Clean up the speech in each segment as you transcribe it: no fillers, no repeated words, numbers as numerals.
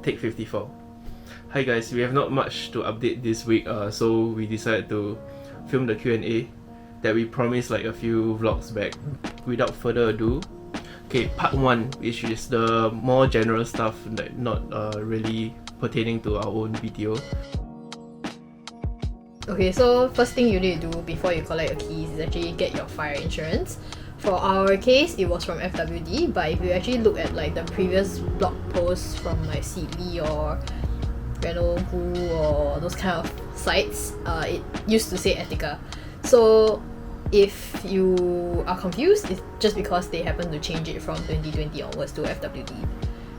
take 54. Hi guys, we have not much to update this week, so we decided to film the Q&A that we promised like a few vlogs back. Without further ado, okay, part 1, which is the more general stuff that not really pertaining to our own BTO. Okay, so first thing you need to do before you collect your keys is actually get your fire insurance. For our case, it was from FWD, but if you actually look at like the previous blog posts from like Seedly or Reno or those kind of sites, it used to say Etika. So if you are confused, it's just because they happen to change it from 2020 onwards to FWD.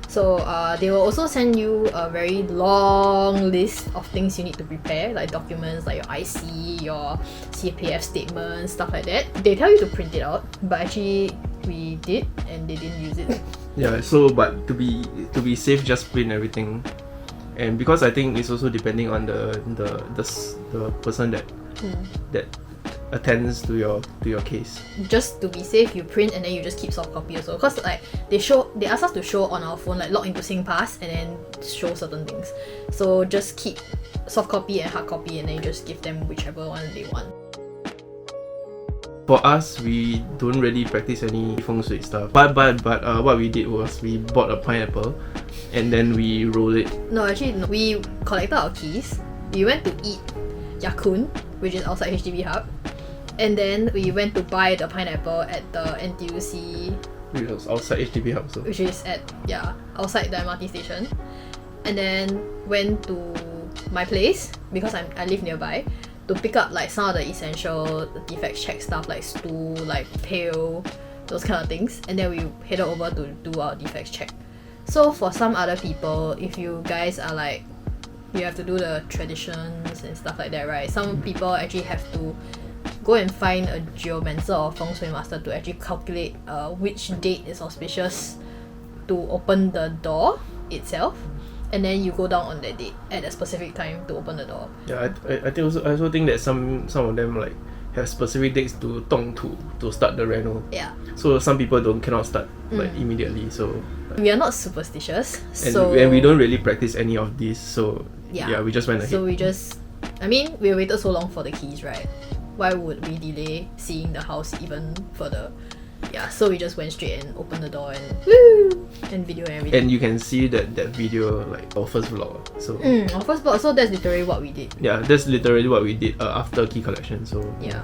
So they will also send you a very long list of things you need to prepare, like documents like your IC, your CPF statements, stuff like that. They tell you to print it out, but actually we did and they didn't use it. Yeah, so but to be safe, just print everything. And because I think it's also depending on the person that attends to your case. Just to be safe, you print and then you just keep soft copy also. Cause like they ask us to show on our phone, like log into SingPass and then show certain things. So just keep soft copy and hard copy and then you just give them whichever one they want. For us, we don't really practice any feng shui stuff. But what we did was we bought a pineapple and then we rolled it. No, actually no. We collected our keys. We went to eat Yakun, which is outside HDB Hub. And then we went to buy the pineapple at the NTUC, Which was outside HDB Hub, so. which is at outside the MRT station. And then went to my place because I live nearby to pick up like some of the essential defects check stuff like stool, like pail, those kind of things. And then we headed over to do our defects check. So for some other people, if you guys are like, you have to do the traditions and stuff like that, right? Some people actually have to go and find a geomancer or feng shui master to actually calculate which date is auspicious to open the door itself, and then you go down on that date at a specific time to open the door. Yeah, I also think that some of them like have specific dates to to start the reno. Yeah. So some people cannot start like immediately. So we are not superstitious, and we don't really practice any of these. So yeah, we just went ahead. So we waited so long for the keys, right? Why would we delay seeing the house even further? Yeah, so we just went straight and opened the door and woo, and video and everything. And you can see that video like our first vlog. So our first vlog. So that's literally what we did. Yeah, that's literally what we did after key collection. So yeah.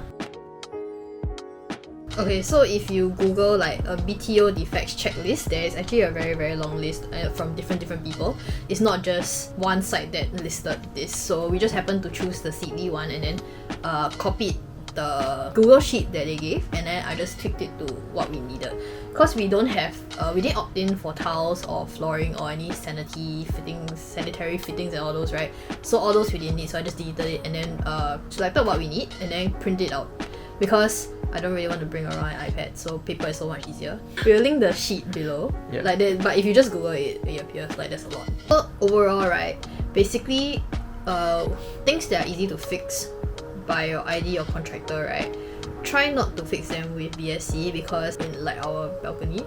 Okay, so if you Google like a BTO defects checklist, there is actually a very very long list from different people. It's not just one site that listed this. So we just happened to choose the Seedly one and then copied the Google sheet that they gave, and then I just tweaked it to what we needed. Cause we don't have, we didn't opt in for tiles or flooring or any sanitary fittings and all those, right? So all those we didn't need, so I just deleted it and then selected what we need and then printed it out. Because I don't really want to bring around an iPad, so paper is so much easier. We'll link the sheet below, like that, but if you just Google it, it appears like there's a lot. So overall, right, basically, things that are easy to fix by your ID or contractor, right, try not to fix them with BSC because in like our balcony,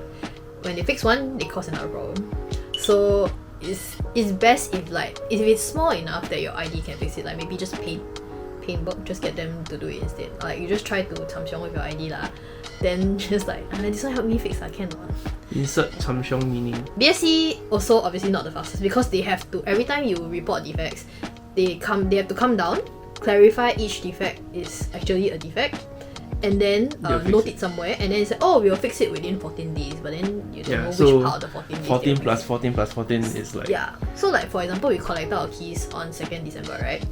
when they fix one, they cause another problem. So it's best if it's small enough that your ID can fix it, like maybe just paintwork, just get them to do it instead. Like you just try to champion with your ID lah. Then just like, this one help me fix lah, can one. Insert champion meaning. BSC also obviously not the fastest because they have to, every time you report defects, they have to come down, clarify each defect is actually a defect, and then note it somewhere, and then say, oh, we'll fix it within 14 days, but then you don't know which part of the 14 days. 14 plus 14 plus 14 is like... Yeah, so like for example, we collected our keys on 2nd December, right?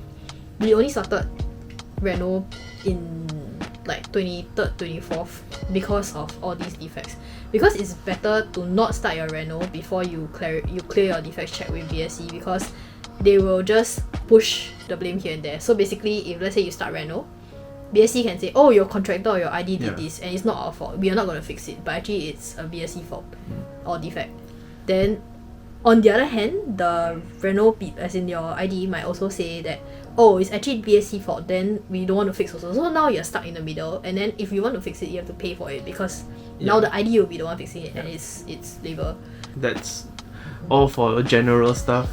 We only started Reno in like 23rd, 24th because of all these defects. Because it's better to not start your Reno before you clear your defects check with BSC, because they will just push the blame here and there. So basically, if let's say you start Reno, BSC can say, oh, your contractor or your ID did this and it's not our fault, we are not going to fix it, but actually it's a BSC fault or defect. Then on the other hand, the Reno as in your ID might also say that, oh, it's actually BSC fault, then we don't want to fix also. So now you're stuck in the middle, and then if you want to fix it, you have to pay for it because now the ID will be the one fixing it and it's labor. That's all for general stuff.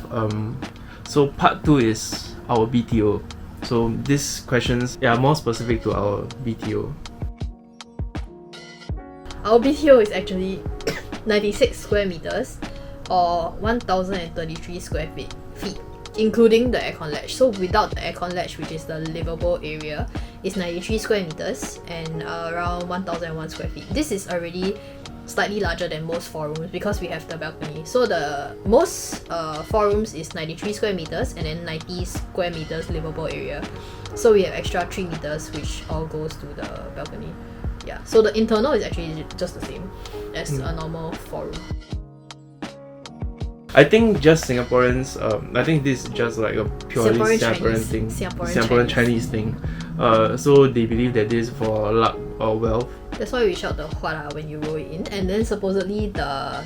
So part 2 is our BTO. So these questions are more specific to our BTO. Our BTO is actually 96 square meters or 1033 square feet, including the aircon ledge. So without the aircon ledge, which is the livable area, is 93 square meters and around 1001 square feet. This is already slightly larger than most 4 rooms because we have the balcony. So the most 4 rooms is 93 square meters and then 90 square meters livable area. So we have extra 3 meters which all goes to the balcony. Yeah, so the internal is actually just the same as a normal 4 room. I think just Singaporeans, I think this is just like a purely Singaporean thing. Singaporean Chinese thing. So they believe that this is for luck or wealth. That's why we shout the huara when you roll it in. And then supposedly the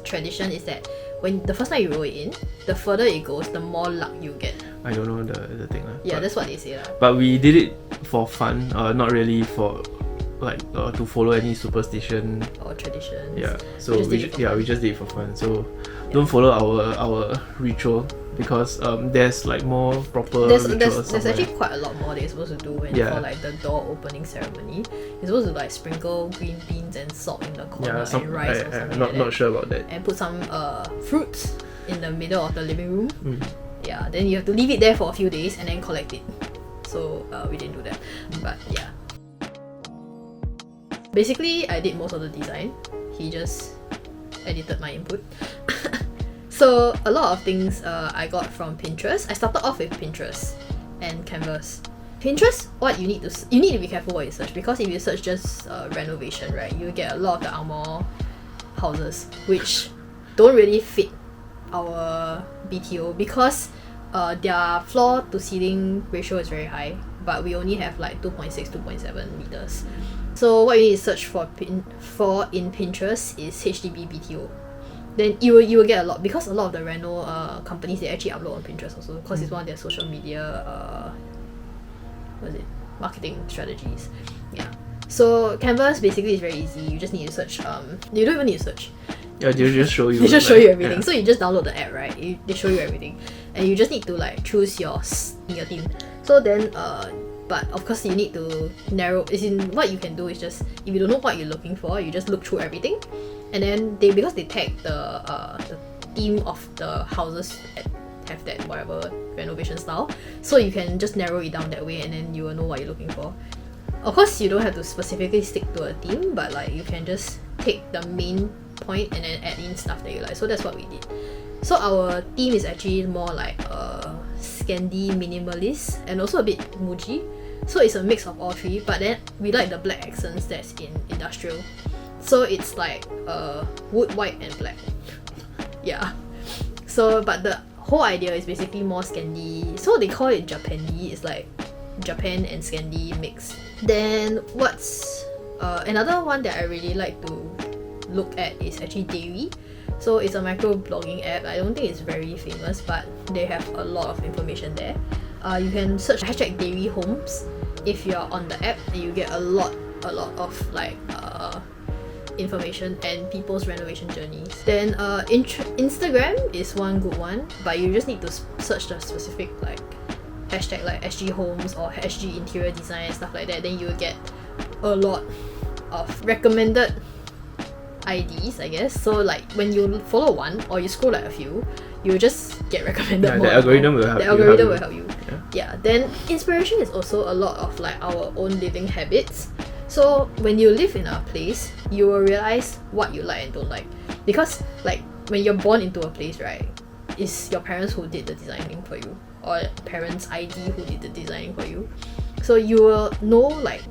tradition is that when the first time you roll it in, the further it goes, the more luck you get. I don't know the thing. Yeah, that's what they say. But we did it for fun, not really for like to follow any superstition or traditions. Yeah, so we just did it for fun. So yeah. Don't follow our ritual because there's like more proper rituals. There's actually quite a lot more they're supposed to do when for like the door opening ceremony. You're supposed to like sprinkle green beans and salt in the corner and rice or something not sure about that. And put some fruits in the middle of the living room. Yeah, then you have to leave it there for a few days and then collect it. So we didn't do that, but yeah. Basically, I did most of the design. He just edited my input. So a lot of things I got from Pinterest. I started off with Pinterest and Canvas. Pinterest, what you need to be careful what you search, because if you search just renovation, right, you get a lot of the Angmo houses which don't really fit our BTO because their floor to ceiling ratio is very high, but we only have like 2.6, 2.7 meters. So what you need to search for in Pinterest is HDB BTO. Then you will get a lot, because a lot of the Reno companies, they actually upload on Pinterest also because it's one of their social media marketing strategies. Yeah. So Canvas basically is very easy. You just need to search. You don't even need to search. Yeah, they just show you. They just show you everything. Yeah. So you just download the app, right? They show you everything, and you just need to like choose your theme. So then but of course you need to narrow. What you can do is just, if you don't know what you're looking for, you just look through everything, and then because they tag the theme of the houses that have that whatever renovation style, so you can just narrow it down that way, and then you will know what you're looking for. Of course, you don't have to specifically stick to a theme, but like you can just take the main point and then add in stuff that you like. So that's what we did. So our theme is actually more like Scandi minimalist and also a bit Muji. So it's a mix of all three, but then we like the black accents that's in industrial. So it's like wood, white and black. Yeah. So but the whole idea is basically more Scandi. So they call it Japandi. It's like Japan and Scandi mix. Then what's another one that I really like to look at is actually Dairy. So it's a micro blogging app. I don't think it's very famous, but they have a lot of information there. You can search #Dairy Homes if you're on the app, and you get a lot of like information and people's renovation journeys. Then Instagram is one good one, but you just need to search the specific like hashtag like SG Homes or SG Interior Design and stuff like that. Then you will get a lot of recommended IDs, I guess. So like when you follow one or you scroll like a few, you just get recommended more. The algorithm will help you. Yeah. Then inspiration is also a lot of like our own living habits. So when you live in a place, you will realize what you like and don't like. Because like when you're born into a place, right, it's your parents who did the designing for you, or parents' ID who did the designing for you. So you will know, like,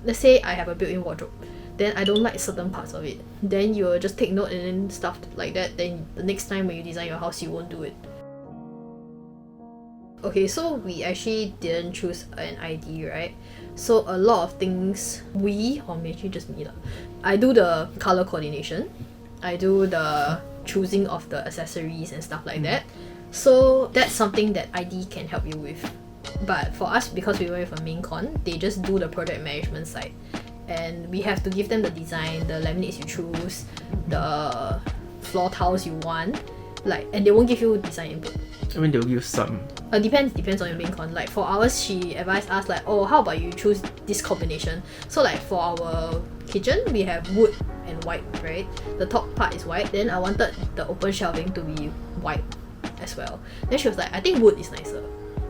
let's say I have a built-in wardrobe, then I don't like certain parts of it. Then you will just take note and then stuff like that. Then the next time when you design your house, you won't do it. Okay, so we actually didn't choose an ID, right? So a lot of things or maybe just me, I do the color coordination. I do the choosing of the accessories and stuff like that. So that's something that ID can help you with. But for us, because we went with a main con, they just do the project management side. And we have to give them the design, the laminates you choose, the floor tiles you want. Like, and they won't give you design input. I mean, they'll give some. Depends on your main con. Like for ours, she advised us like, oh, how about you choose this combination? So like for our kitchen, we have wood and white, right? The top part is white. Then I wanted the open shelving to be white as well. Then she was like, I think wood is nicer.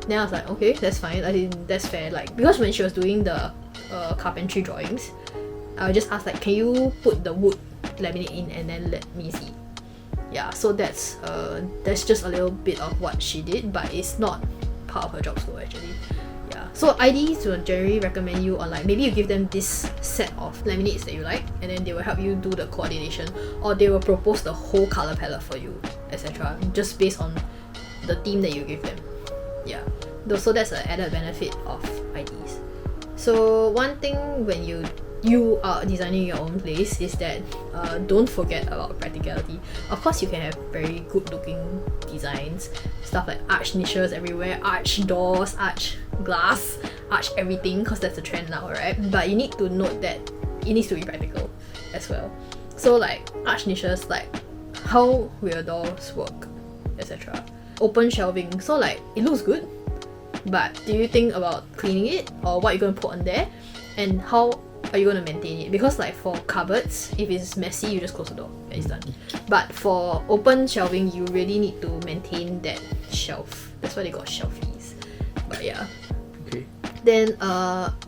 Then I was like, okay, that's fine. I think that's fair. Like because when she was doing the carpentry drawings, I just asked like, can you put the wood laminate in and then let me see? Yeah, so that's just a little bit of what she did, but it's not part of her job scope actually. Yeah, so IDs will generally recommend you on like, maybe you give them this set of laminates that you like, and then they will help you do the coordination, or they will propose the whole color palette for you, etc. Just based on the theme that you give them. Yeah, so that's an added benefit of IDs. So one thing when you are designing your own place is that don't forget about practicality. Of course, you can have very good looking designs, stuff like arch niches everywhere, arch doors, arch glass, arch everything, because that's the trend now, right? But you need to note that it needs to be practical as well. So like arch niches, like how will your doors work, etc. Open shelving, so like it looks good, but do you think about cleaning it, or what you're going to put on there, and how are you going to maintain it? Because like for cupboards, if it's messy, you just close the door and it's done. But for open shelving, you really need to maintain that shelf. That's why they got shelfies. But yeah. Okay. Then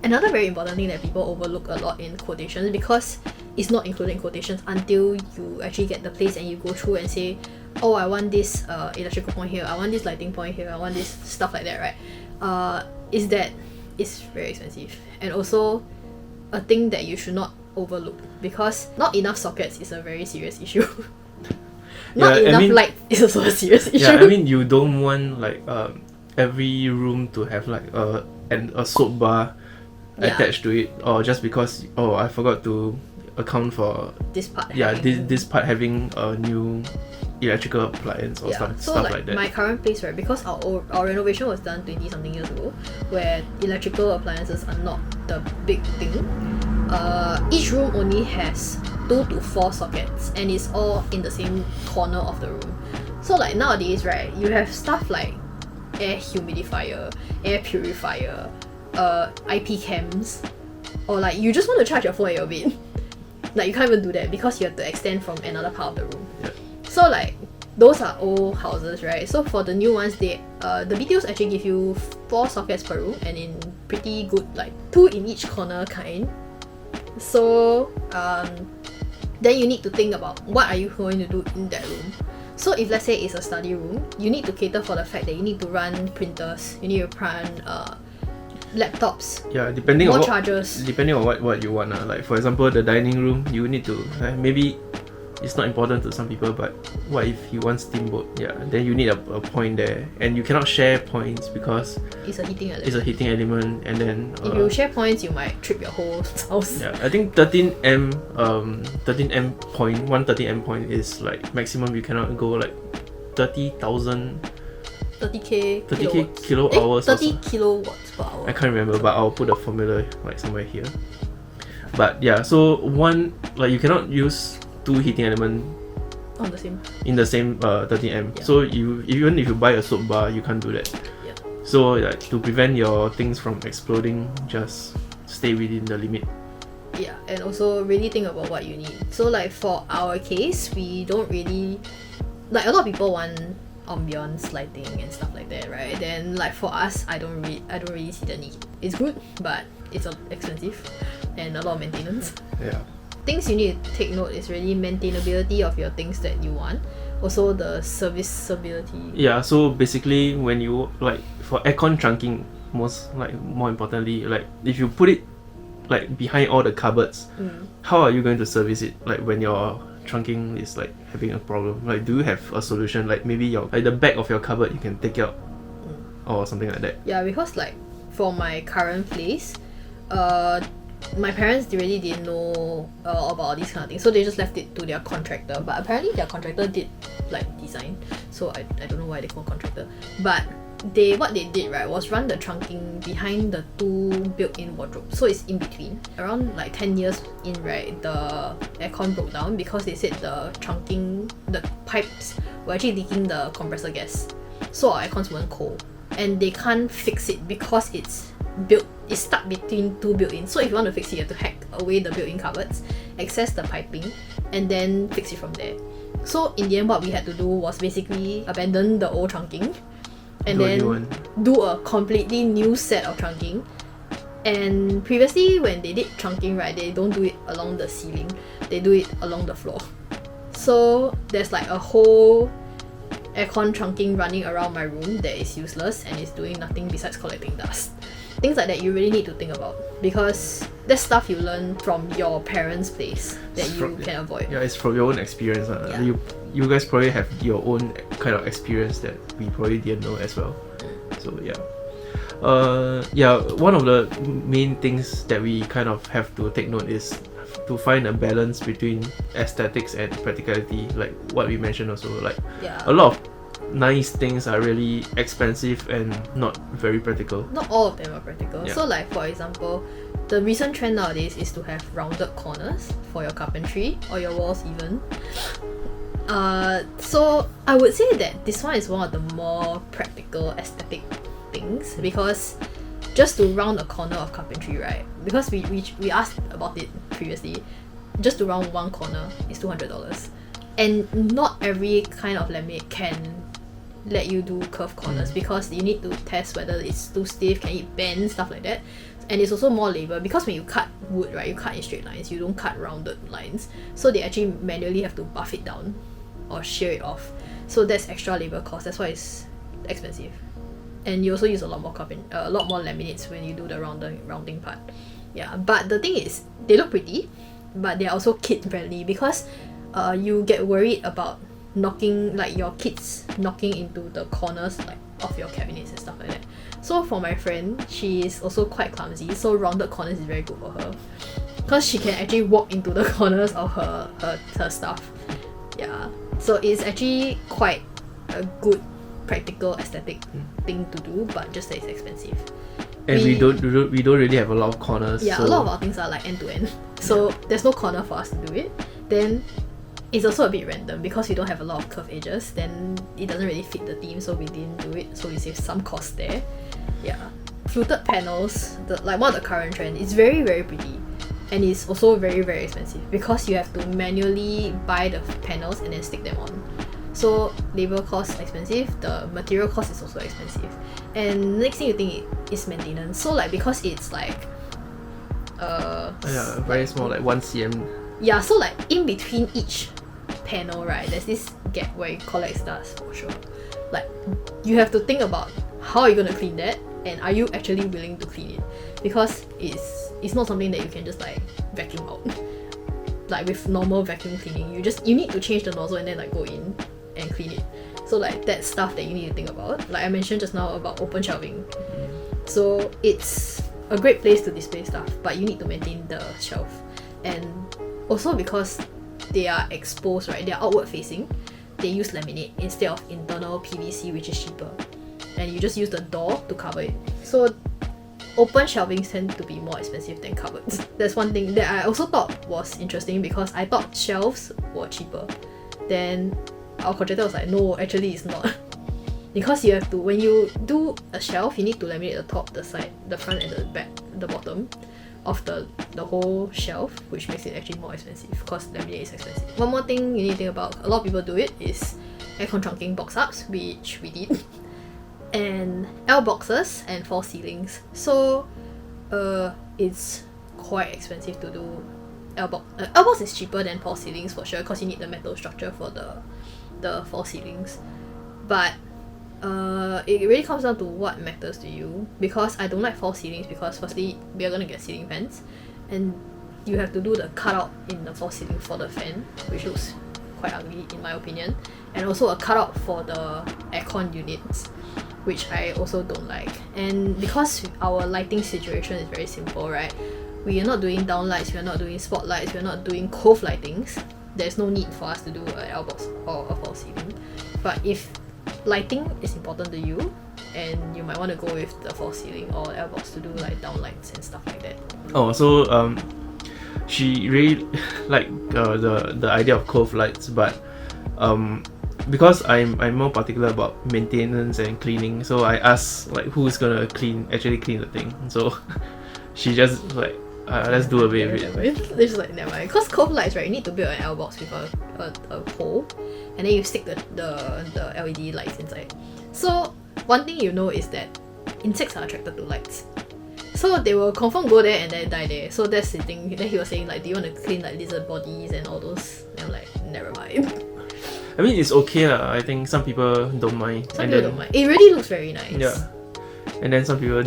another very important thing that people overlook a lot in quotations, because it's not included in quotations until you actually get the place and you go through and say, oh, I want this electrical point here, I want this lighting point here, I want this stuff like that, right? Is that it's very expensive. And also a thing that you should not overlook, because not enough sockets is a very serious issue. Not enough light is also a serious issue. Yeah, I mean, you don't want like every room to have like a soap bar attached to it, or just because I forgot to account for this part. Yeah, this part having a new electrical appliance or stuff like that. My current place, right, because our renovation was done 20 something years ago, where electrical appliances are not the big thing. Each room only has 2 to 4 sockets, and it's all in the same corner of the room. So like nowadays, right, you have stuff like air humidifier, air purifier, IP cams, or like you just want to charge your phone at your bed. Like you can't even do that because you have to extend from another part of the room. Yep. So like those are old houses, right? So for the new ones, the BTOs actually give you 4 sockets per room, and in pretty good, like 2 in each corner kind. So then you need to think about what are you going to do in that room. So if let's say it's a study room, you need to cater for the fact that you need to run printers, you need to run laptops. Yeah, depending on what you want. Like for example, the dining room, you need to maybe it's not important to some people, but what if you want steamboat? Yeah, then you need a point there, and you cannot share points because it's a heating element. It's a heating element, and then if you share points, you might trip your whole house. Yeah, I think 13M point, 130M point is like maximum. You cannot go like 30,000. 30k kilo hours. 30 kilowatts per hour. I can't remember, but I'll put a formula like somewhere here. But yeah, so one, like you cannot use 2 heating elements in the same 13M. Yeah. So even if you buy a soap bar, you can't do that. Yeah. So like, to prevent your things from exploding, just stay within the limit. Yeah, and also really think about what you need. So like for our case, we don't really, like a lot of people want ambience lighting and stuff like that, right? Then like for us, I don't really see the need. It's good, but it's expensive and a lot of maintenance. Yeah. Things you need to take note is really maintainability of your things that you want. Also the serviceability. Yeah, so basically when you like for aircon trunking, more importantly, like if you put it like behind all the cupboards, how are you going to service it? Like when your trunking is like having a problem, like do you have a solution? Like maybe the back of your cupboard you can take out or something like that. Yeah, because like for my current place, my parents really didn't know about all these kind of things, so they just left it to their contractor. But apparently their contractor did like design, so I don't know why they call contractor. But what they did, right, was run the trunking behind the 2 built-in wardrobes, so it's in between. Around like 10 years in, right, the aircon broke down because they said the trunking, the pipes were actually leaking the compressor gas, so our aircons weren't cold, and they can't fix it because it's stuck between two built-ins. So if you want to fix it, you have to hack away the built-in cupboards, access the piping, and then fix it from there. So in the end, what we had to do was basically abandon the old trunking and then do a completely new set of trunking. And previously when they did trunking, right, they don't do it along the ceiling, they do it along the floor. So there's like a whole aircon trunking running around my room that is useless and is doing nothing besides collecting dust. Things like that you really need to think about, because that's stuff you learn from your parents' place that you can avoid. Yeah, it's from your own experience. Yeah. You guys probably have your own kind of experience that we probably didn't know as well. So one of the main things that we kind of have to take note is to find a balance between aesthetics and practicality, like what we mentioned also. Like a lot of nice things are really expensive and not very practical. Not all of them are practical. So like for example, the recent trend nowadays is to have rounded corners for your carpentry or your walls even. So I would say that this one is one of the more practical aesthetic things, because just to round a corner of carpentry, right? Because we asked about it previously, just to round one corner is $200, and not every kind of laminate can let you do curved corners, because you need to test whether it's too stiff, can it bend, stuff like that. And it's also more labor, because when you cut wood, right, you cut in straight lines, you don't cut rounded lines, so they actually manually have to buff it down or shear it off. So that's extra labor cost, that's why it's expensive. And you also use a lot more laminates when you do the rounding part. Yeah, but the thing is, they look pretty, but they're also kid friendly, because you get worried about your kids knocking into the corners like of your cabinets and stuff like that. So for my friend, she is also quite clumsy, so rounded corners is very good for her, because she can actually walk into the corners of her stuff. Yeah, so it's actually quite a good practical aesthetic thing to do, but just that it's expensive. And we don't really have a lot of corners. Yeah, so a lot of our things are like end to end, so there's no corner for us to do it. Then it's also a bit random, because we don't have a lot of curved edges, then it doesn't really fit the theme, so we didn't do it, so we save some cost there. Yeah, fluted panels, like one of the current trend, it's very very pretty, and it's also very very expensive, because you have to manually buy the panels and then stick them on. So labor cost is expensive, the material cost is also expensive, and next thing you think is maintenance. So like, because it's like very small, like 1 cm. Yeah, so like in between each panel, right, there's this gap where it collects dust for sure. Like, you have to think about how are you gonna clean that, and are you actually willing to clean it, because it's not something that you can just like vacuum out. Like with normal vacuum cleaning, you need to change the nozzle and then like go in and clean it. So like that's stuff that you need to think about. Like I mentioned just now about open shelving. So it's a great place to display stuff, but you need to maintain the shelf. And also because they are exposed, right, they are outward facing, they use laminate instead of internal PVC, which is cheaper. And you just use the door to cover it. So open shelvings tend to be more expensive than cupboards. That's one thing that I also thought was interesting, because I thought shelves were cheaper. Then our contractor was like, no, actually it's not. Because you have to, when you do a shelf, you need to laminate the top, the side, the front and the back, the bottom of the whole shelf, which makes it actually more expensive, because laminate is expensive. One more thing you need to think about, a lot of people do it, is aircon trunking box ups, which we did. And L boxes and false ceilings. So it's quite expensive to do L box. L box is cheaper than false ceilings for sure, because you need the metal structure for the false ceilings. But it really comes down to what matters to you, because I don't like false ceilings, because firstly we are gonna get ceiling fans, and you have to do the cutout in the false ceiling for the fan, which looks quite ugly in my opinion, and also a cutout for the aircon units, which I also don't like. And because our lighting situation is very simple, right, we are not doing downlights, we are not doing spotlights, we are not doing cove lightings, there's no need for us to do an L box or a false ceiling. But if lighting is important to you, and you might want to go with the false ceiling or L box to do like downlights and stuff like that. Oh, so she really liked the idea of cove lights, but because I'm more particular about maintenance and cleaning, so I asked like who's gonna actually clean the thing. So she just like let's do a bit of it. It's like never mind. Cause cove lights, right? You need to build an L box with a hole, and then you stick the LED lights inside. So one thing you know is that insects are attracted to lights. So they will confirm go there and then die there. So that's the thing. Then he was saying like, do you want to clean like lizard bodies and all those? And I'm like, never mind. I mean, it's okay lah. I think some people don't mind. Some people don't mind. It really looks very nice. Yeah. And then some people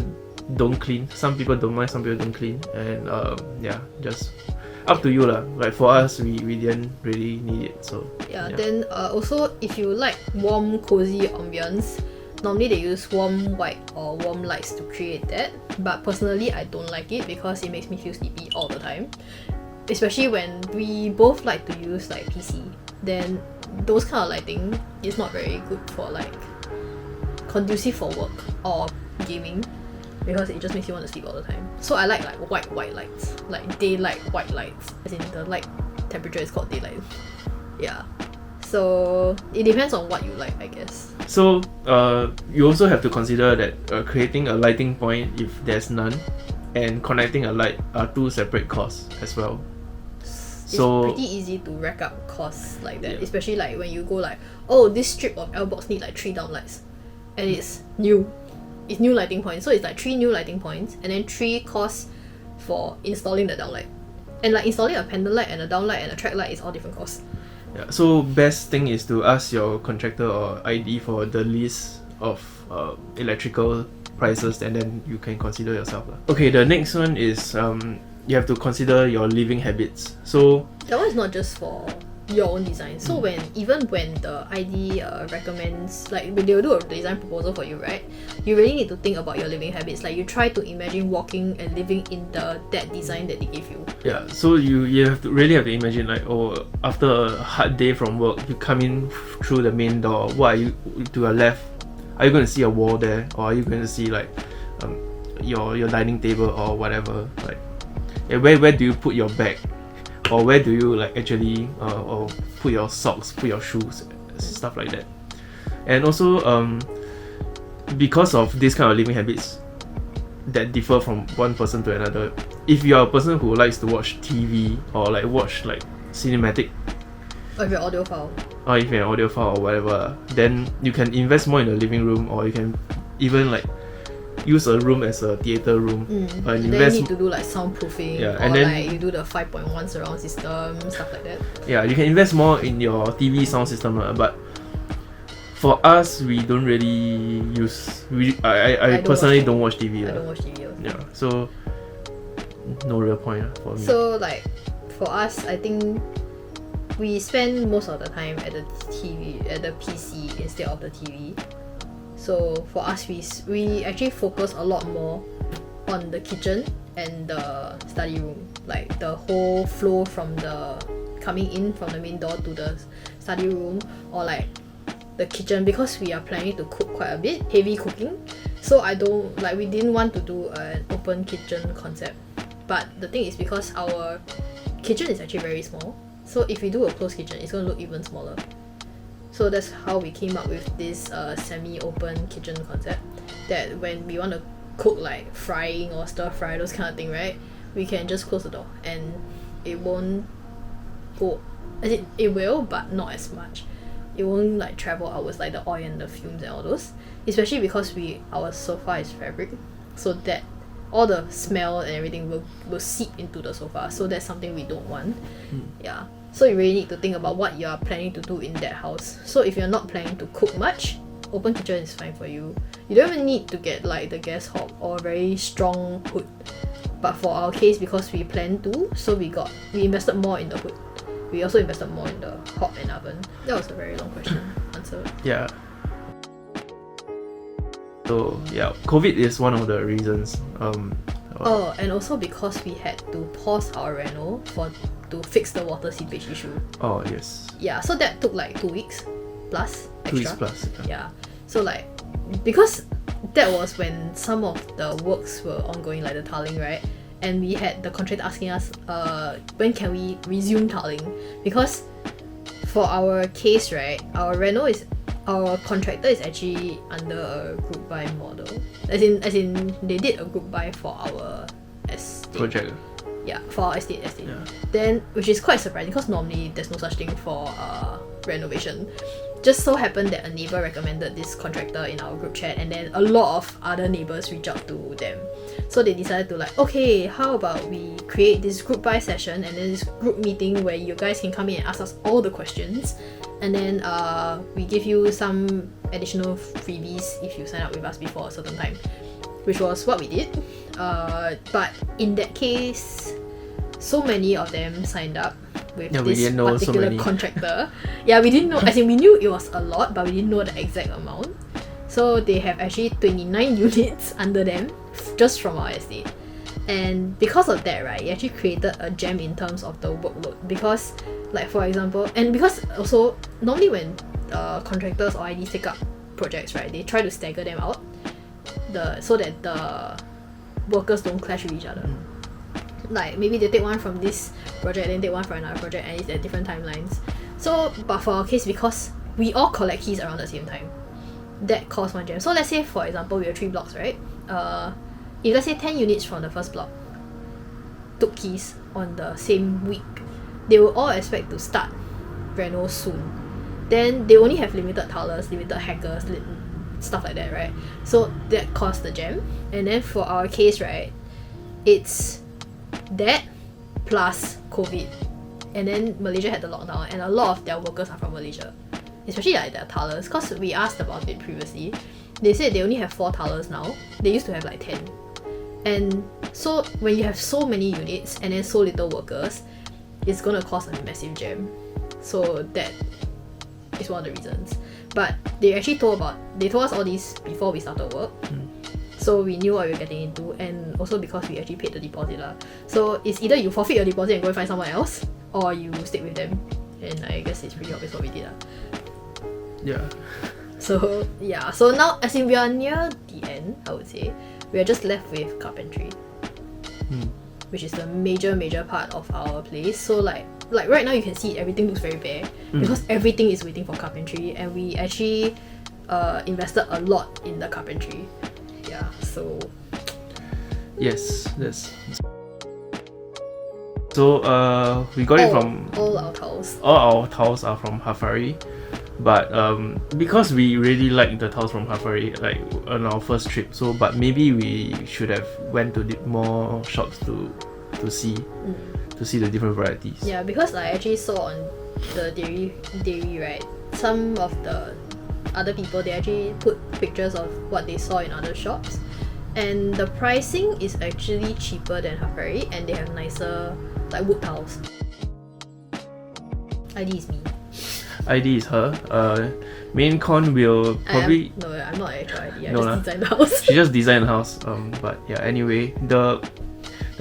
don't clean. Some people don't mind. Some people don't clean. And yeah, just up to you lah. Like for us, we didn't really need it. So yeah. Then also, if you like warm, cozy ambience, normally they use warm white or warm lights to create that. But personally, I don't like it because it makes me feel sleepy all the time. Especially when we both like to use like PC. Then those kind of lighting is not very good for like conducive for work or gaming, because it just makes you want to sleep all the time. So I like white lights, like daylight white lights, as in the light temperature is called daylight. Yeah, so it depends on what you like, I guess. So you also have to consider that creating a lighting point, if there's none, and connecting a light are two separate costs as well. So it's pretty easy to rack up costs like that, especially like when you go like, oh, this strip of L box need like 3 downlights, and it's new lighting points, so it's like 3 new lighting points and then 3 costs for installing the downlight, and like installing a pendant light and a downlight and a track light is all different costs. Yeah, so best thing is to ask your contractor or ID for the list of electrical prices, and then you can consider yourself. Okay, the next one is you have to consider your living habits. So that one is not just for your own design. So even when the ID recommends, like when they will do a design proposal for you, right? You really need to think about your living habits. Like you try to imagine walking and living in that design that they give you. Yeah, so you really have to imagine like, oh, after a hard day from work, you come in through the main door. What are you to your left? Are you going to see a wall there, or are you going to see like your dining table or whatever? Like, where do you put your bag, or where do you like actually or put your socks, put your shoes, stuff like that. And also because of this kind of living habits that differ from one person to another, if you are a person who likes to watch TV or like watch like cinematic, or if you're audiophile, or if you're an audiophile or whatever, then you can invest more in the living room, or you can even like use a room as a theater room. And then you need to do like soundproofing, or and then, like you do the 5.1 surround system, stuff like that. Yeah, you can invest more in your TV sound system, but for us, we don't really use. I personally don't watch TV. I don't watch TV also. Yeah, so no real point for me. So like for us, I think we spend most of the time at the PC instead of the TV. So for us, we actually focus a lot more on the kitchen and the study room, like the whole flow from the coming in from the main door to the study room, or like the kitchen, because we are planning to cook quite a bit, heavy cooking. So we didn't want to do an open kitchen concept. But the thing is, because our kitchen is actually very small, so if we do a closed kitchen, it's going to look even smaller. So that's how we came up with this semi-open kitchen concept, that when we want to cook like frying or stir fry, those kind of thing, right, we can just close the door and it won't go, it will, but not as much. It won't like travel outwards like the oil and the fumes and all those, especially because our sofa is fabric, so that all the smell and everything will seep into the sofa, so that's something we don't want. Yeah. So you really need to think about what you are planning to do in that house. So if you're not planning to cook much, open kitchen is fine for you. You don't even need to get like the gas hob or very strong hood. But for our case, because we plan to, so we invested more in the hood. We also invested more in the hob and oven. That was a very long question answered. Yeah. So yeah, COVID is one of the reasons. And also because we had to pause our reno to fix the water seepage issue. Oh yes. Yeah, so that took like 2 weeks plus extra. 2 weeks plus. Yeah. So like, because that was when some of the works were ongoing, like the tiling, right? And we had the contractor asking us, when can we resume tiling? Because for our case, right, our contractor is actually under a group buy model. As in they did a group buy for our estate. Project. Yeah, for our estate. Yeah. Then, which is quite surprising because normally there's no such thing for renovation. Just so happened that a neighbor recommended this contractor in our group chat, and then a lot of other neighbors reached out to them. So they decided to like, okay, how about we create this group buy session and then this group meeting where you guys can come in and ask us all the questions, and then we give you some additional freebies if you sign up with us before a certain time, which was what we did. But in that case, so many of them signed up with this particular contractor. Yeah, we didn't know, as in we knew it was a lot, but we didn't know the exact amount. So they have actually 29 units under them just from our estate. And because of that, right, it actually created a jam in terms of the workload. Because, like for example, and because also normally when contractors or IDs take up projects, right, they try to stagger them out so that the workers don't clash with each other. Like maybe they take one from this project, then take one from another project, and it's at different timelines. So, but for our case, because we all collect keys around the same time, that caused one jam. So let's say, for example, we have 3 blocks, right? If let's say 10 units from the first block took keys on the same week, they will all expect to start Reno soon. Then they only have limited towers, limited hackers, stuff like that, right? So that caused the jam. And then for our case, right, it's that plus COVID, and then Malaysia had the lockdown, and a lot of their workers are from Malaysia, especially like their towers, because we asked about it previously. They said they only have 4 towers now. They used to have like 10. And so when you have so many units and then so little workers, it's gonna cause a massive jam. So that is one of the reasons. But they actually told us all this before we started work. So we knew what we were getting into, and also because we actually paid the deposit lah. So it's either you forfeit your deposit and go and find someone else, or you stick with them. And I guess it's pretty obvious what we did lah. Yeah. So yeah, so now as in we are near the end, I would say. We are just left with carpentry. Which is the major part of our place. So like right now you can see everything looks very bare because everything is waiting for carpentry, and we actually invested a lot in the carpentry. Yeah, so yes, that's so we got it from all our tiles. All our tiles are from Hafari, but because we really like the tiles from Hafari, like on our first trip, so but maybe we should have went to more shops to see the different varieties. Yeah, because I actually saw on the dairy right, some of the other people, they actually put pictures of what they saw in other shops, and the pricing is actually cheaper than Hafari, and they have nicer like wood tiles. ID is me. ID is her. Main con will probably no, I'm not actual ID. I no, just designed the house. She just designed the house. But yeah, anyway, the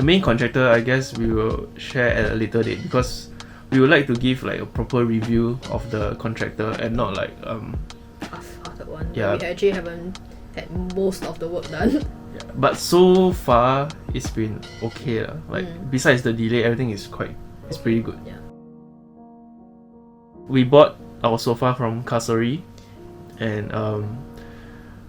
main contractor, I guess we will share at a later date, because we would like to give like a proper review of the contractor and not like half-hearted one. Yeah. We actually haven't had most of the work done. Yeah, but so far it's been okay lah. Like besides the delay, everything is pretty good. Yeah. We bought our sofa from Kasori, and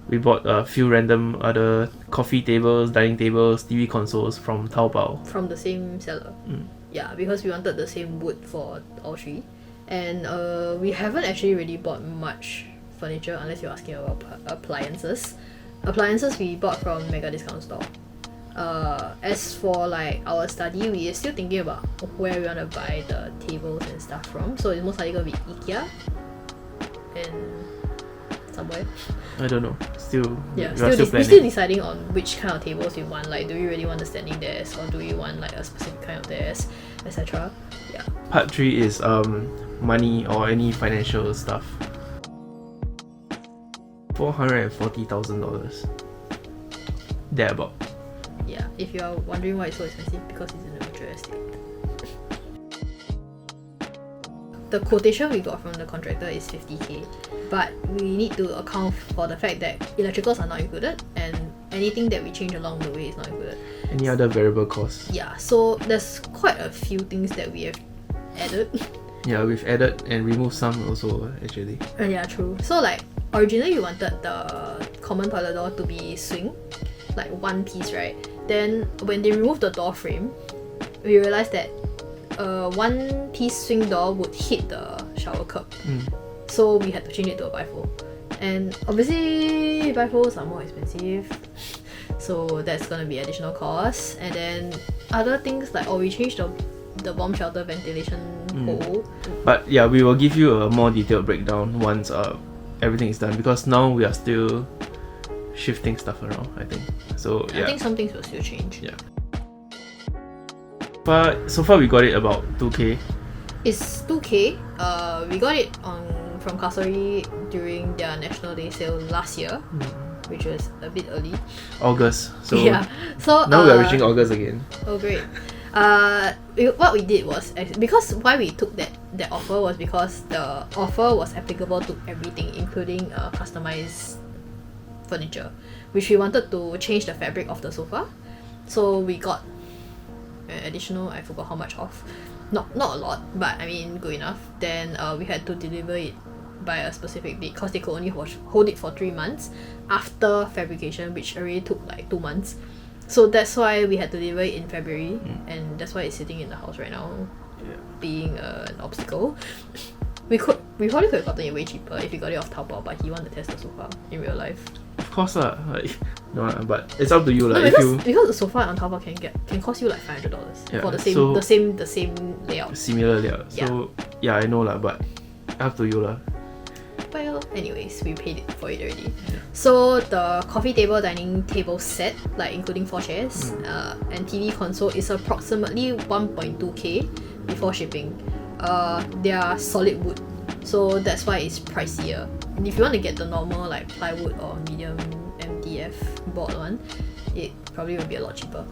we bought a few random other coffee tables, dining tables, TV consoles from Taobao. From the same seller. Yeah, because we wanted the same wood for all 3. And we haven't actually really bought much furniture unless you're asking about appliances. Appliances we bought from Mega Discount Store. As for like our study, we are still thinking about where we want to buy the tables and stuff from. So it's most likely going to be IKEA and somewhere. I don't know. We're planning. still deciding on which kind of tables we want. Like, do we really want the standing desk, or do we want like a specific kind of desk, etc. Yeah. Part 3 is money or any financial stuff. $440,000. Thereabout. Yeah, if you are wondering why it's so expensive, because it's in a mature estate. The quotation we got from the contractor is 50k, but we need to account for the fact that electricals are not included, and anything that we change along the way is not included. Any other variable costs? Yeah, so there's quite a few things that we have added. Yeah, we've added and removed some also actually. Yeah, true. So like originally we wanted the common toilet door to be swing, like one piece, right? Then when they removed the door frame, we realized that one piece swing door would hit the shower curb. So we had to change it to a bifold. And obviously bifolds are more expensive. So that's gonna be additional cost. And then other things like we changed the bomb shelter ventilation hole. But yeah, we will give you a more detailed breakdown once everything is done, because now we are still shifting stuff around, I think. So yeah. I think some things will still change. Yeah. But so far we got it about 2K. It's 2K. We got it from Kasori during their National Day sale last year, which was a bit early. August. So yeah. So now we are reaching August again. Oh great. What we did was, because why we took that offer was because the offer was applicable to everything, including customized furniture, which we wanted to change the fabric of the sofa. So we got additional, I forgot how much off. Not a lot, but I mean good enough. Then we had to deliver it by a specific date because they could only hold it for 3 months after fabrication, which already took like 2 months. So that's why we had to deliver it in February, and that's why it's sitting in the house right now, being an obstacle. We probably could have gotten it way cheaper if we got it off Taobao, but he wanted to test the sofa in real life. Of course lah, like no, but it's up to you lah. No, because the sofa on Taobao can cost you like $500 for the same layout. Similar layout. So yeah, I know lah, but up to you lah. Well, anyways, we paid for it already. So the coffee table, dining table set, like including 4 chairs, and TV console is approximately 1.2K before shipping. They are solid wood, so that's why it's pricier. And if you want to get the normal like plywood or medium MDF board one, it probably will be a lot cheaper.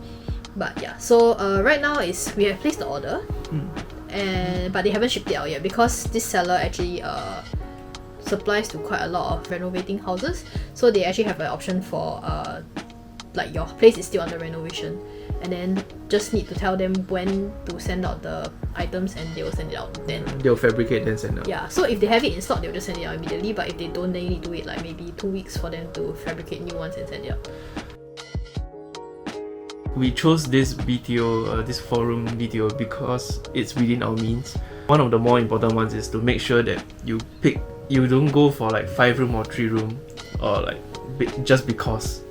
But yeah, so right now we have placed the order, but they haven't shipped it out yet because this seller actually supplies to quite a lot of renovating houses, so they actually have an option for like your place is still under renovation, and then just need to tell them when to send out the items and they will send it out then. They'll fabricate and send out. Yeah, so if they have it in stock, they'll just send it out immediately, but if they don't, then you need to wait like maybe 2 weeks for them to fabricate new ones and send it out. We chose this BTO, this 4-room BTO because it's within our means. One of the more important ones is to make sure that you don't go for like 5-room or 3-room or like just because.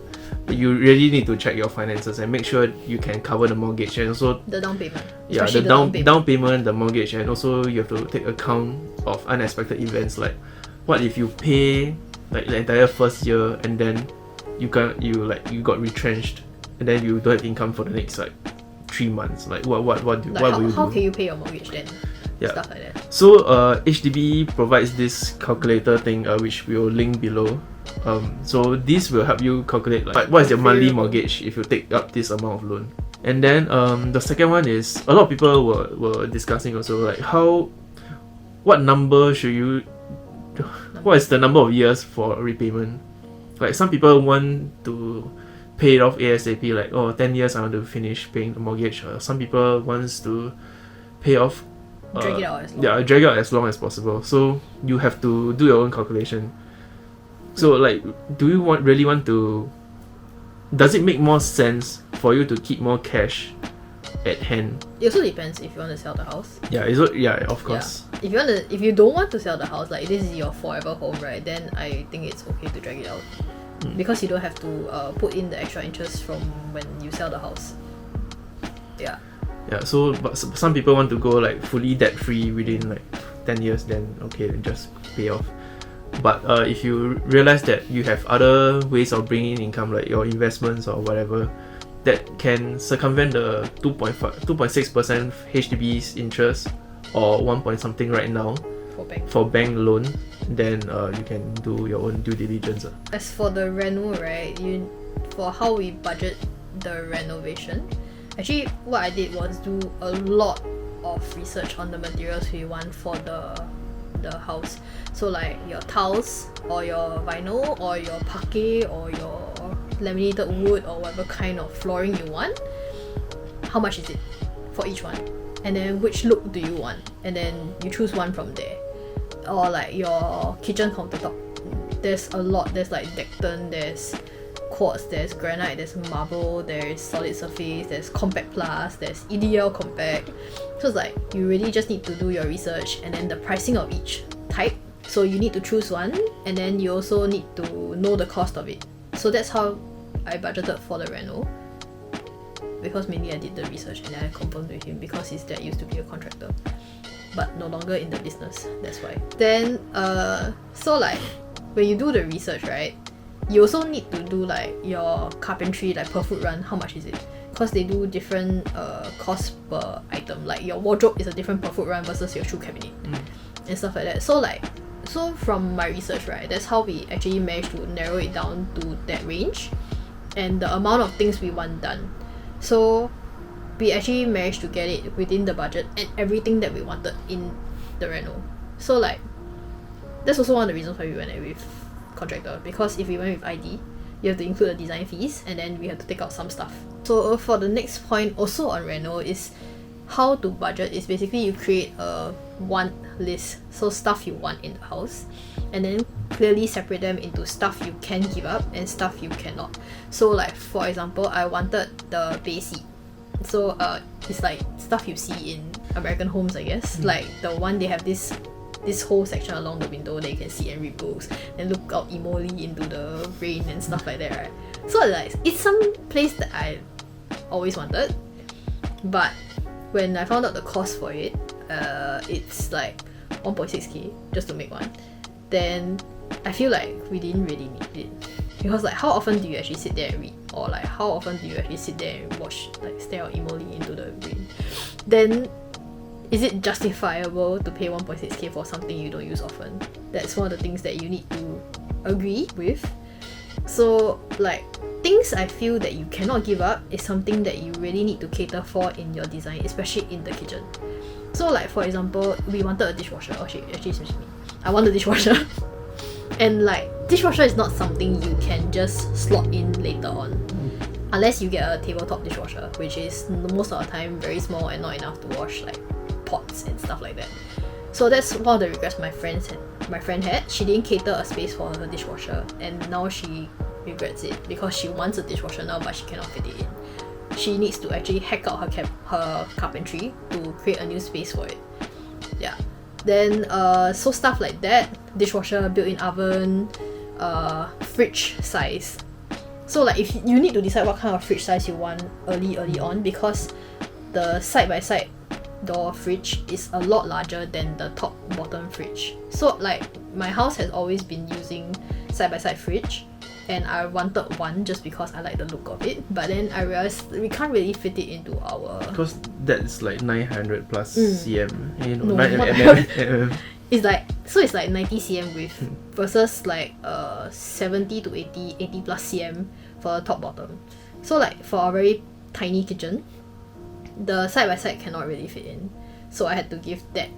But you really need to check your finances and make sure you can cover the mortgage and also the down payment. Yeah, the down payment, the mortgage, and also you have to take account of unexpected events, like what if you pay like the entire first year and then you got retrenched and then you don't have income for the next like 3 months. Like what will you do? How can you pay your mortgage then? Yeah. Stuff like that. So HDB provides this calculator thing, which we will link below. So this will help you calculate like what is your monthly mortgage if you take up this amount of loan. And then the second one is, a lot of people were discussing also like what number should you, what is the number of years for repayment? Like some people want to pay it off ASAP, like 10 years I want to finish paying the mortgage. Some people wants to pay off drag it out as long. Yeah, drag it out as long as possible. So you have to do your own calculation. So like, do you really want to? Does it make more sense for you to keep more cash at hand? It also depends if you want to sell the house. Yeah, of course. Yeah. If you don't want to sell the house, like this is your forever home, right? Then I think it's okay to drag it out because you don't have to put in the extra interest from when you sell the house. Yeah. Yeah, so but some people want to go like fully debt free within like 10 years, then okay, then just pay off. But if you realize that you have other ways of bringing in income, like your investments or whatever, that can circumvent the 2.6% HDB's interest or 1 point something right now for bank loan, then you can do your own due diligence. As for the reno, right, for how we budget the renovation, actually what I did was do a lot of research on the materials we want for the house. So like your tiles or your vinyl or your parquet or your laminated wood or whatever kind of flooring you want, how much is it for each one? and then which look do you want, and then you choose one from there. Or like your kitchen countertop, there's a lot. There's like Decton, there's quartz, there's granite, there's marble, there's solid surface, there's compact plus, there's EDL compact. So it's like you really just need to do your research, and then the pricing of each type. So you need to choose one, and then you also need to know the cost of it. So that's how I budgeted for the Reno, because mainly I did the research and then I confirmed with him, because his dad used to be a contractor but no longer in the business, that's why. Then so like when you do the research, right, you also need to do like your carpentry, like per foot run, how much is it, because they do different cost per item. Like your wardrobe is a different per foot run versus your shoe cabinet and stuff like that. So from my research, right, that's how we actually managed to narrow it down to that range and the amount of things we want done. So we actually managed to get it within the budget and everything that we wanted in the Reno. So like that's also one of the reasons why we went with Contractor, because if we went with ID, you have to include the design fees and then we have to take out some stuff. So for the next point also on Reno is how to budget. Is basically you create a want list, so stuff you want in the house, and then clearly separate them into stuff you can give up and stuff you cannot. So like for example, I wanted the bay seat. So it's like stuff you see in American homes, I guess. Like the one they have this whole section along the window that you can see and read books and look out emotionally into the rain and stuff like that, right? So like it's some place that I always wanted, but when I found out the cost for it, it's like 1.6k just to make one. Then I feel like we didn't really need it, because like how often do you actually sit there and read, or like how often do you actually sit there and watch, like stare out emotionally into the rain? Then is it justifiable to pay 1.6k for something you don't use often? That's one of the things that you need to agree with. So like things I feel that you cannot give up is something that you really need to cater for in your design, especially in the kitchen. So like for example, we wanted a dishwasher. Oh shit, actually it's me. I want a dishwasher. And like dishwasher is not something you can just slot in later on, unless you get a tabletop dishwasher, which is most of the time very small and not enough to wash like pots and stuff like that. So that's one of the regrets my friend had. She didn't cater a space for her dishwasher, and now she regrets it because she wants a dishwasher now but she cannot fit it in. She needs to actually hack out her carpentry to create a new space for it. Yeah. Then so stuff like that, dishwasher, built-in oven, fridge size. So like if you need to decide what kind of fridge size you want early on, because the side-by-side door fridge is a lot larger than the top bottom fridge. So like my house has always been using side-by-side fridge, and I wanted one just because I like the look of it, but then I realized we can't really fit it into our... Because that's like 900 plus cm, you know, No, 900 not mm. It's like, so it's like 90 cm width versus like 70 to 80 plus cm for the top bottom. So like for a very tiny kitchen, the side by side cannot really fit in. So I had to give that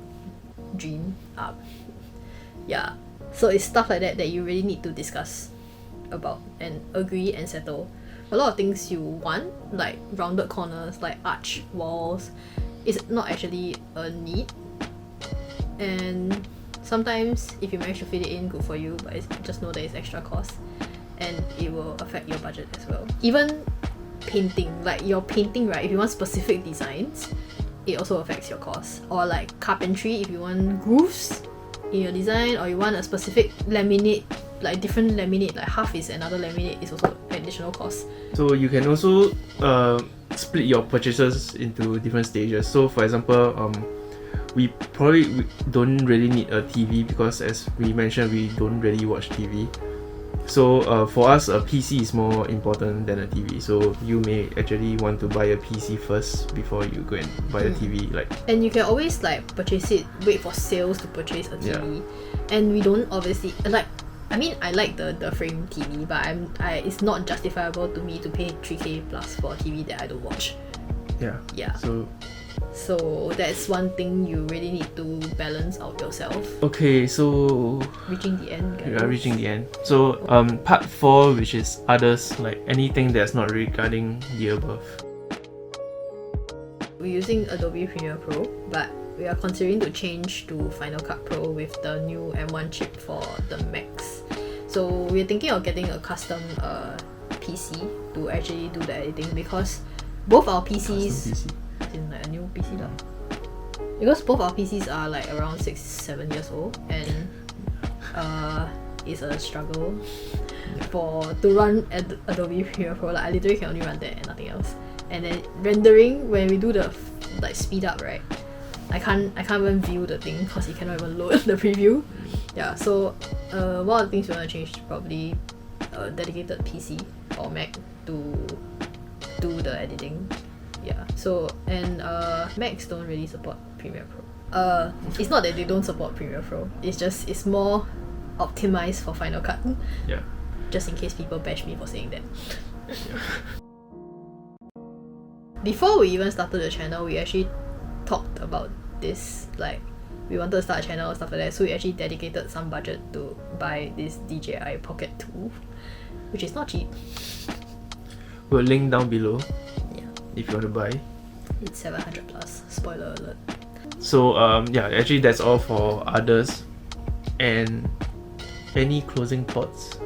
dream up. Yeah. So it's stuff like that that you really need to discuss about and agree and settle. A lot of things you want, like rounded corners, like arch walls, is not actually a need. And sometimes if you manage to fit it in, good for you, but just know that it's extra cost and it will affect your budget as well. Even painting, like your painting, right, if you want specific designs, it also affects your cost. Or like carpentry, if you want grooves in your design, or you want a specific laminate, like different laminate, like half is another laminate, is also additional cost. So you can also split your purchases into different stages. So for example, we probably don't really need a TV because, as we mentioned, we don't really watch TV. So for us, a PC is more important than a TV. So you may actually want to buy a PC first before you go and buy the TV. Like, and you can always like purchase it, wait for sales to purchase a TV. Yeah. And we don't obviously like. I mean, I like the frame TV, but it's not justifiable to me to pay 3k plus for a TV that I don't watch. Yeah. Yeah. So that's one thing you really need to balance out yourself. Okay, so reaching the end, guys. Yeah, reaching the end. So part 4, which is others, like anything that's not regarding the above. we're using Adobe Premiere Pro, but we are considering to change to Final Cut Pro with the new M1 chip for the Macs. So we're thinking of getting a custom PC to actually do the editing, because both our PCs in like a new PC lah. Because both our PCs are like around 6-7 years old, and it's a struggle to run Adobe Premiere Pro. Like I literally can only run that and nothing else. And then rendering, when we do the like speed up, right, I can't even view the thing because it cannot even load the preview. Yeah, so one of the things we want to change is probably a dedicated PC or Mac to do the editing. Yeah, so and Macs don't really support Premiere Pro. It's not that they don't support Premiere Pro, it's more optimized for Final Cut. Yeah. Just in case people bash me for saying that. Before we even started the channel, we actually talked about this, like we wanted to start a channel and stuff like that, so we actually dedicated some budget to buy this DJI Pocket 2, which is not cheap. We'll link down below. Yeah. If you want to buy. It's 700 plus, spoiler alert. So yeah, actually that's all for others. And any closing thoughts?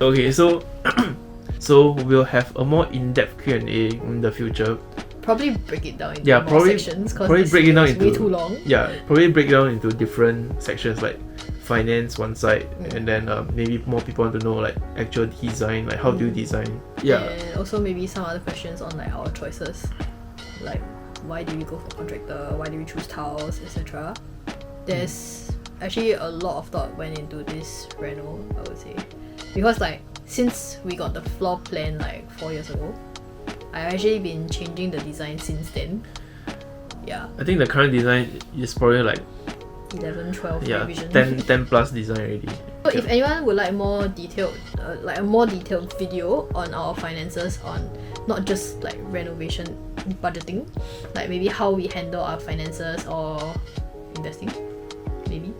Okay, so so we'll have a more in-depth Q&A in the future. Probably break it down into more sections, because probably break it down into way too long. Yeah, probably break it down into different sections, like finance one side, and then maybe more people want to know like actual design, like how do you design. Yeah. And also maybe some other questions on like our choices, like why do we go for Contractor, why do we choose tiles, etc. There's actually a lot of thought went into this Reno, I would say, because like since we got the floor plan like 4 years ago, I've actually been changing the design since then. Yeah. I think the current design is probably like 11, 12 revision. 10 plus design already. So if anyone would like more detailed, like a more detailed video on our finances, on not just like renovation budgeting, like maybe how we handle our finances or investing, maybe,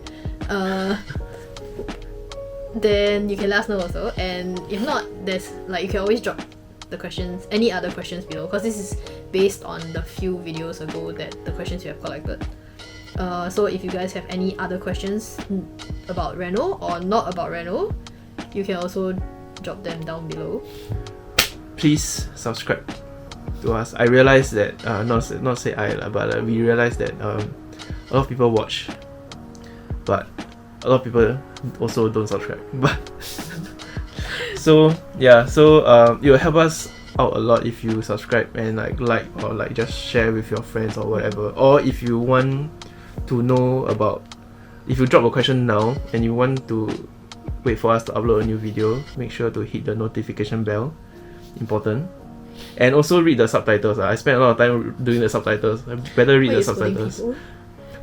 then you can let us know also. And if not, there's like you can always drop the questions, any other questions below, because this is based on the few videos ago that the questions you have collected. So if you guys have any other questions about Reno or not about Reno, you can also drop them down below. Please subscribe to us. I realized that not say I but we realized that a lot of people watch, but a lot of people also don't subscribe. But so yeah, so it will help us out a lot if you subscribe and like or like just share with your friends or whatever. Or if you want to know about, if you drop a question now and you want to wait for us to upload a new video, make sure to hit the notification bell. Important. And also read the subtitles. I spent a lot of time doing the subtitles. I better read the subtitles.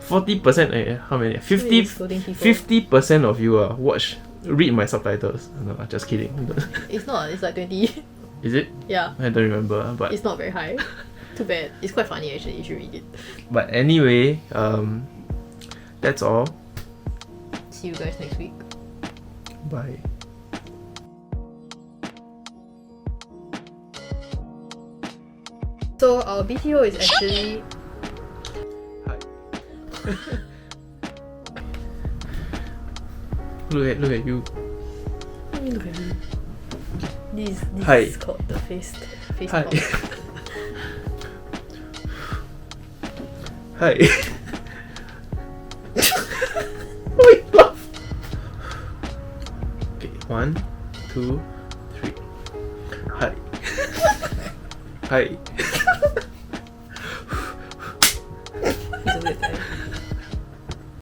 40%, how many? 50% of you read my subtitles. No, just kidding. It's not, it's like 20. Is it? Yeah. I don't remember, but it's not very high. Too bad. It's quite funny actually, you should read it. But anyway, that's all. See you guys next week. Bye. So our BTO is actually... Hi. Look at you. What do you mean look at me? This Hi. is called the face Hi. talk. Hi. Wait, laugh. Okay, 1, 2, 3. Hi. Hi. He's a weird guy.